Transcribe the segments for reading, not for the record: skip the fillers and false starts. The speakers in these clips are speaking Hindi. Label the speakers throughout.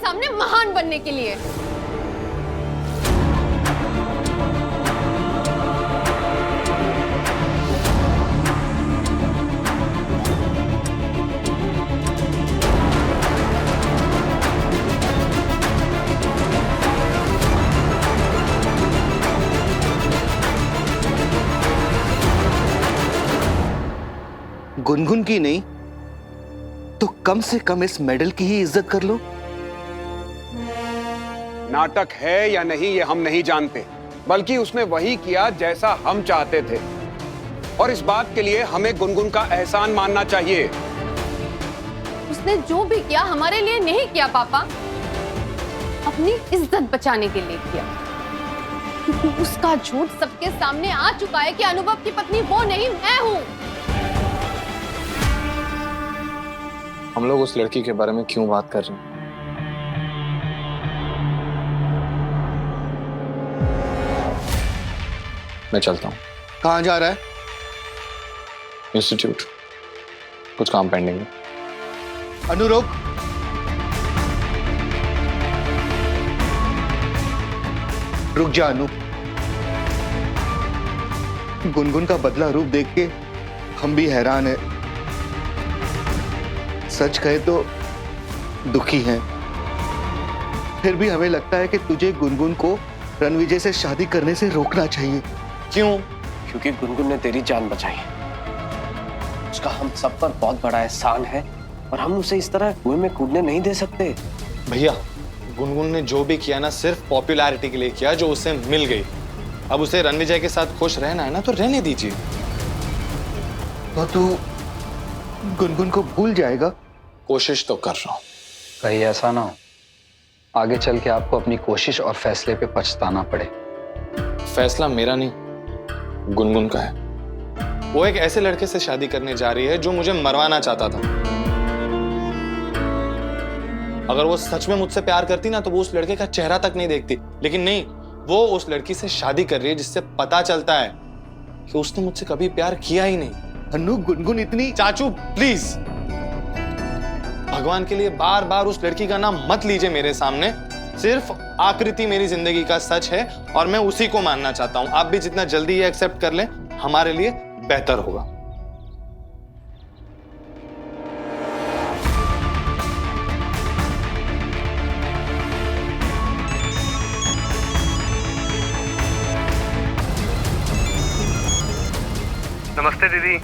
Speaker 1: सामने महान बनने के लिए।
Speaker 2: गुनगुन की नहीं तो कम से कम इस मेडल की ही इज्जत कर लो।
Speaker 3: नाटक है या नहीं ये हम नहीं जानते, बल्कि उसने वही किया जैसा हम चाहते थे, और इस बात के लिए हमें गुनगुन का एहसान मानना चाहिए।
Speaker 1: उसने जो भी किया हमारे लिए नहीं किया पापा, अपनी इज्जत बचाने के लिए किया। क्योंकि उसका झूठ सबके सामने आ चुका है कि अनुभव की पत्नी वो नहीं, मैं हूं।
Speaker 4: हम लोग उस लड़की के बारे में क्यों बात कर रहे हैं? मैं चलता हूं।
Speaker 2: कहां जा रहा है?
Speaker 4: इंस्टीट्यूट, कुछ काम पेंडिंग है।
Speaker 2: अनुरोध, रुक जा अनु। गुनगुन का बदला रूप देख के हम भी हैरान हैं। सच कहे तो दुखी हैं। फिर भी हमें लगता है कि तुझे गुनगुन को रणविजय से शादी करने से रोकना चाहिए।
Speaker 4: क्यों?
Speaker 5: क्योंकि गुनगुन ने तेरी जान बचाई है। उसका हम सब पर बहुत बड़ा एहसान है और हम उसे इस तरह कुएं में कूदने नहीं दे सकते।
Speaker 4: भैया, गुनगुन ने जो भी किया ना सिर्फ पॉपुलैरिटी के लिए किया, जो उसे मिल गई। अब उसे रणविजय के साथ खुश रहना है ना, तो रहने दीजिए।
Speaker 2: तो तू गुनगुन को भूल जाएगा?
Speaker 4: कोशिश तो कर रहा हूं।
Speaker 6: कहीं ऐसा ना हो आगे चल के आपको अपनी कोशिश और फैसले पे पछताना पड़े।
Speaker 4: फैसला मेरा नहीं, गुनगुन का है। वो एक ऐसे लड़के से शादी करने जा रही है जो मुझे मरवाना चाहता था। अगर वो सच में मुझसे प्यार करती ना तो वो उस लड़के का चेहरा तक नहीं देखती, लेकिन नहीं, वो उस लड़की से शादी कर रही है जिससे पता चलता है कि उसने मुझसे कभी प्यार किया ही नहीं।
Speaker 2: अनु, गुनगुन इतनी...
Speaker 4: चाचू प्लीज, भगवान के लिए बार बार उस लड़की का नाम मत लीजिए मेरे सामने। सिर्फ आकृति मेरी जिंदगी का सच है और मैं उसी को मानना चाहता हूं। आप भी जितना जल्दी ये एक्सेप्ट कर लें हमारे लिए बेहतर होगा।
Speaker 7: नमस्ते दीदी।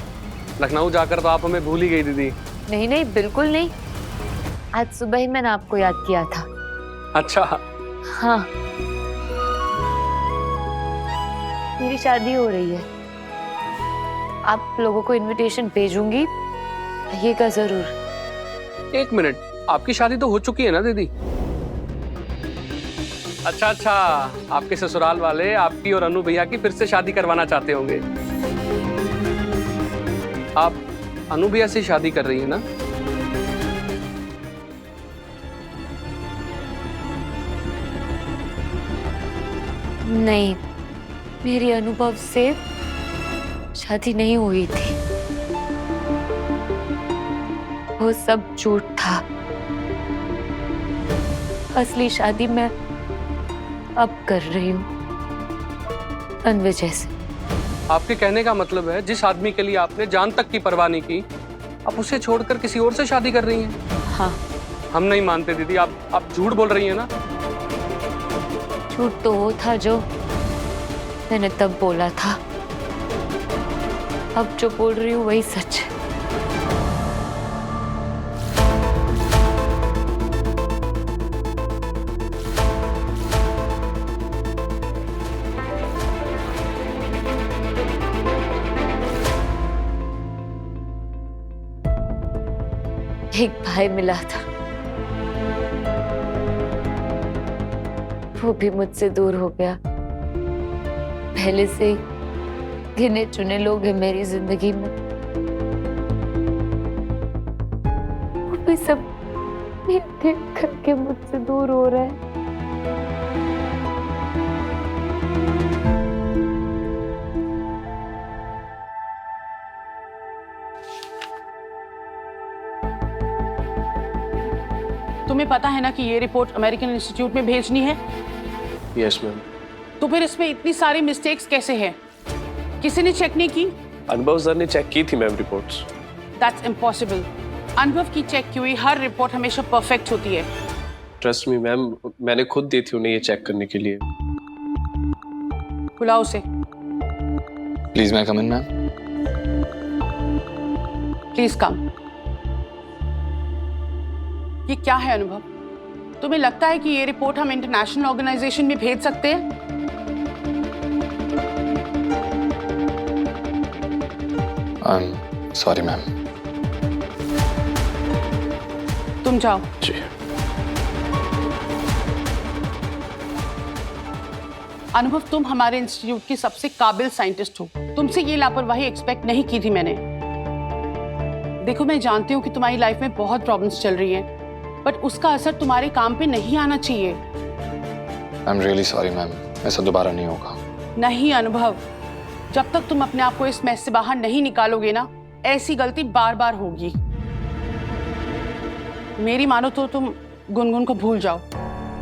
Speaker 7: लखनऊ जाकर तो आप हमें भूल ही गई दीदी।
Speaker 8: नहीं नहीं, बिल्कुल नहीं। आज सुबह ही मैंने आपको याद किया था।
Speaker 7: अच्छा।
Speaker 8: हाँ, मेरी शादी हो रही है। आप लोगों को इनविटेशन भेजूंगी, आइएगा जरूर।
Speaker 7: एक मिनट, आपकी शादी तो हो चुकी है ना दीदी? अच्छा अच्छा, आपके ससुराल वाले आपकी और अनु भैया की फिर से शादी करवाना चाहते होंगे। आप अनु भैया से शादी कर रही है ना?
Speaker 8: नहीं, मेरी अनुभव से शादी नहीं हुई थी। वो सब झूठ था। असली शादी मैं अब कर रही हूँ रणविजय से।
Speaker 7: आपके कहने का मतलब है जिस आदमी के लिए आपने जान तक की परवाह नहीं की, आप उसे छोड़कर किसी और से शादी कर रही हैं?
Speaker 8: हाँ।
Speaker 7: हम नहीं मानते दीदी, आप झूठ बोल रही हैं ना?
Speaker 8: झूठ तो वो था जो मैंने तब बोला था। अब जो बोल रही हूँ वही सच है। एक भाई मिला था, वो भी मुझसे दूर हो गया। पहले से गिने चुने लोग हैं मेरी जिंदगी में, वो भी सब एक एक करके मुझसे दूर हो रहे हैं।
Speaker 7: तो
Speaker 9: तुम्हें पता है ना कि ये रिपोर्ट अमेरिकन इंस्टीट्यूट में भेजनी है?
Speaker 5: Yes ma'am.
Speaker 9: तो फिर इसमें इतनी सारी मिस्टेक्स कैसे हैं? किसी ने चेक नहीं की?
Speaker 5: अनुभव सर ने चेक की थी मैम रिपोर्ट्स।
Speaker 9: That's impossible. अनुभव की चेक की हुई हर रिपोर्ट हमेशा परफेक्ट होती है।
Speaker 5: ट्रस्ट मी मैम, मैंने खुद दी थी उन्हें ये चेक करने के लिए।
Speaker 9: बुलाओ उसे।
Speaker 4: प्लीज मैं कम इन मैम।
Speaker 9: Please come. ये क्या है अनुभव? तुम्हें लगता है कि ये रिपोर्ट हम इंटरनेशनल ऑर्गेनाइजेशन में भेज सकते हैं?
Speaker 4: Sorry ma'am.
Speaker 9: तुम जाओ।
Speaker 5: जी।
Speaker 9: अनुभव, तुम हमारे इंस्टीट्यूट की सबसे काबिल साइंटिस्ट हो। तुमसे ये लापरवाही एक्सपेक्ट नहीं की थी मैंने। देखो, मैं जानती हूँ कि तुम्हारी लाइफ में बहुत प्रॉब्लम्स चल रही हैं, बट उसका असर तुम्हारे काम पे नहीं आना चाहिए।
Speaker 4: I am really sorry ma'am, ऐसा दोबारा नहीं होगा।
Speaker 9: नहीं अनुभव, जब तक तुम अपने आप को इस मैस से बाहर नहीं निकालोगे ना, ऐसी गलती बार बार होगी। मेरी मानो तो तुम गुनगुन को भूल जाओ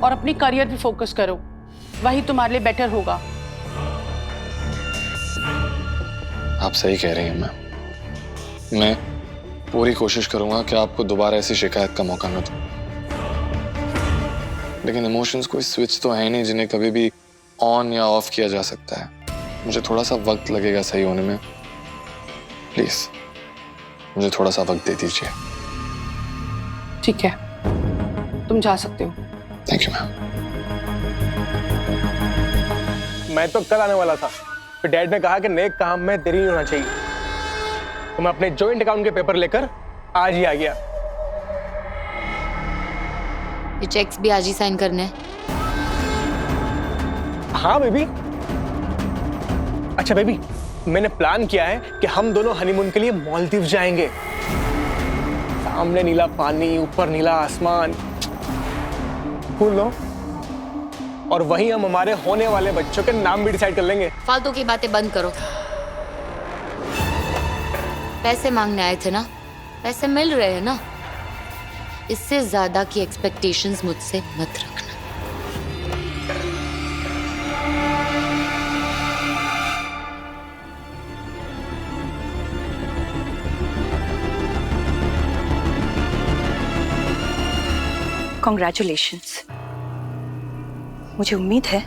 Speaker 9: और अपनी करियर पे फोकस करो, वही तुम्हारे लिए बेटर होगा।
Speaker 4: आप सही कह रही हैं मैम। मैं पूरी कोशिश करूंगा कि आपको दोबारा ऐसी शिकायत का मौका न दूं। लेकिन इमोशंस कोई स्विच तो है नहीं जिन्हें कभी भी ऑन या ऑफ किया जा सकता है। मुझे थोड़ा सा वक्त लगेगा सही होने में। प्लीज मुझे थोड़ा सा वक्त दे दीजिए।
Speaker 9: ठीक है, तुम जा सकते हो।
Speaker 4: Thank you ma'am.
Speaker 10: मैं तो कल आने वाला था, फिर डैड ने कहा कि नेक काम में देरी नहीं होना चाहिए, तो मैं अपने जॉइंट अकाउंट के पेपर लेकर आज ही आ गया।
Speaker 8: ये चेक्स भी आज ही साइन करने हैं?
Speaker 10: हाँ बेबी। अच्छा बेबी, मैंने प्लान किया है कि हम दोनों हनीमून के लिए मालदीव जाएंगे। सामने नीला पानी, ऊपर नीला आसमान, भूल लो। और वहीं हम हमारे होने वाले बच्चों के नाम भी डिसाइड कर लेंगे।
Speaker 8: फालतू की बातें बंद करो। पैसे मांगने आए थे ना, पैसे मिल रहे हैं ना, इससे ज्यादा की एक्सपेक्टेशंस मुझसे मत रखना।
Speaker 11: कॉन्ग्रेचुलेशंस। मुझे उम्मीद है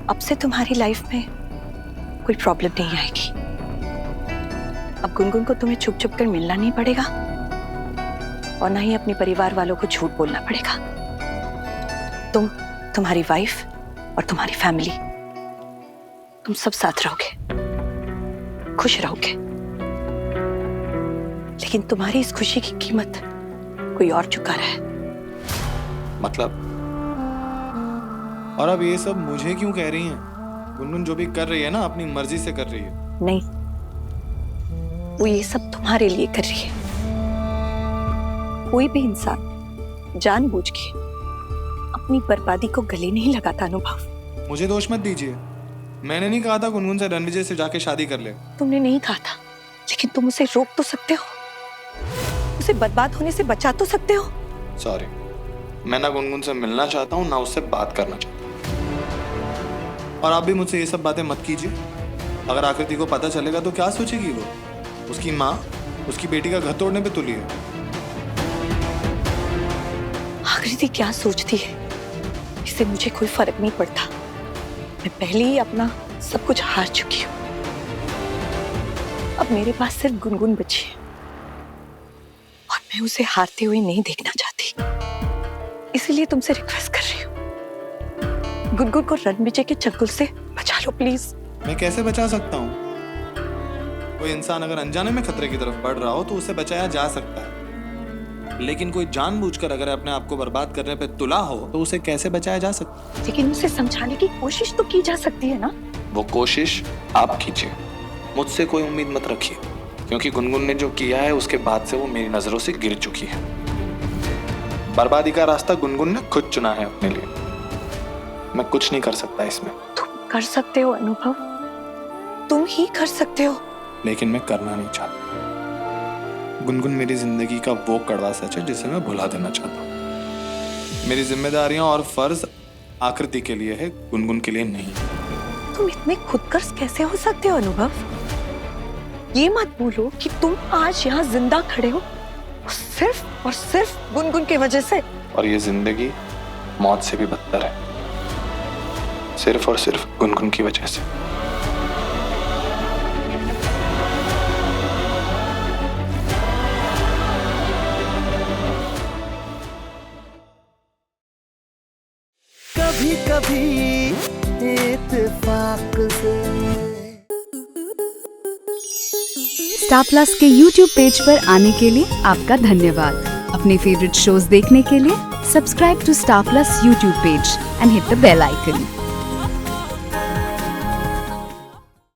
Speaker 11: अब से तुम्हारी लाइफ में कोई प्रॉब्लम नहीं आएगी। अब गुनगुन को तुम्हें छुप छुप कर मिलना नहीं पड़ेगा और ना ही अपने परिवार वालों को झूठ बोलना पड़ेगा। तुम, तुम्हारी वाइफ और तुम्हारी फैमिली, तुम सब साथ रहोगे, खुश रहोगे। लेकिन तुम्हारी इस खुशी की कीमत कोई और चुका रहा है।
Speaker 4: मतलब? और अब ये सब मुझे क्यों कह रही हैं? गुनगुन जो भी कर रही है ना, अपनी मर्जी से कर रही है।
Speaker 11: नहीं, वो ये सब तुम्हारे लिए कर रही है। कोई भी इंसान जानबूझ के अपनी बर्बादी को गले नहीं लगाता अनुभव।
Speaker 4: मुझे दोष मत दीजिए। मैंने नहीं कहा था गुनगुन से रणविजय से जाके शादी कर ले।
Speaker 11: तुमने नहीं कहा था, लेकिन तुम उसे रोक तो सकते हो, उसे बर्बाद होने से बचा तो सकते हो।
Speaker 4: सॉरी, मैं ना गुनगुन से मिलना चाहता हूँ ना उससे बात करना चाहता हूँ। और आप भी मुझसे ये सब बातें मत कीजिए। अगर आकृति को पता चलेगा तो क्या सोचेगी वो? उसकी माँ उसकी बेटी का घर तोड़ने पे तुली है।
Speaker 11: आकृति क्या सोचती है इससे मुझे कोई फर्क नहीं पड़ता। मैं पहले ही अपना सब कुछ हार चुकी हूँ। अब मेरे पास सिर्फ गुनगुन बची है और मैं उसे हारते हुए नहीं देखना चाहती। इसीलिए तुमसे रिक्वेस्ट कर रही हूँ, गुनगुन को रणविजय के चंगुल से बचा लो प्लीज।
Speaker 4: मैं कैसे बचा सकता हूँ? कोई इंसान अगर अनजाने में खतरे की तरफ बढ़ रहा हो तो उसे बचाया जा सकता है, लेकिन कोई जानबूझकर अगर अपने आप को बर्बाद करने पे तुला हो तो उसे कैसे बचाया जा सकता है?
Speaker 11: लेकिन उसे समझाने की कोशिश तो की जा सकती है ना।
Speaker 4: वो कोशिश आप कीजिए, मुझसे कोई उम्मीद मत रखिए, क्योंकि गुनगुन ने जो किया है उसके बाद से वो मेरी नजरों से गिर चुकी है। बर्बादी का रास्ता गुनगुन ने खुद चुना है अपने लिए। मैं कुछ नहीं कर सकता इसमें।
Speaker 11: तुम कर सकते हो अनुभव, तुम ही कर सकते हो।
Speaker 4: लेकिन मैं करना नहीं चाहता। गुनगुन मेरी जिंदगी का वो कड़वा सच है जिसे मैं भुला देना चाहता हूँ। मेरी जिम्मेदारियां और फर्ज आकृति के लिए है, गुनगुन के लिए नहीं।
Speaker 11: तुम इतने खुदगर्ज कैसे हो सकते हो अनुभव? ये मत बोलो कि तुम आज यहाँ जिंदा खड़े हो सिर्फ और सिर्फ गुनगुन की वजह से।
Speaker 4: और ये जिंदगी मौत से भी बदतर है, सिर्फ और सिर्फ गुनगुन की वजह से।
Speaker 12: कभी कभी इत्तेफाक से।
Speaker 13: स्टार प्लस के YouTube पेज पर आने के लिए आपका धन्यवाद। अपने फेवरेट शोज देखने के लिए subscribe to Star Plus YouTube page and hit the bell icon.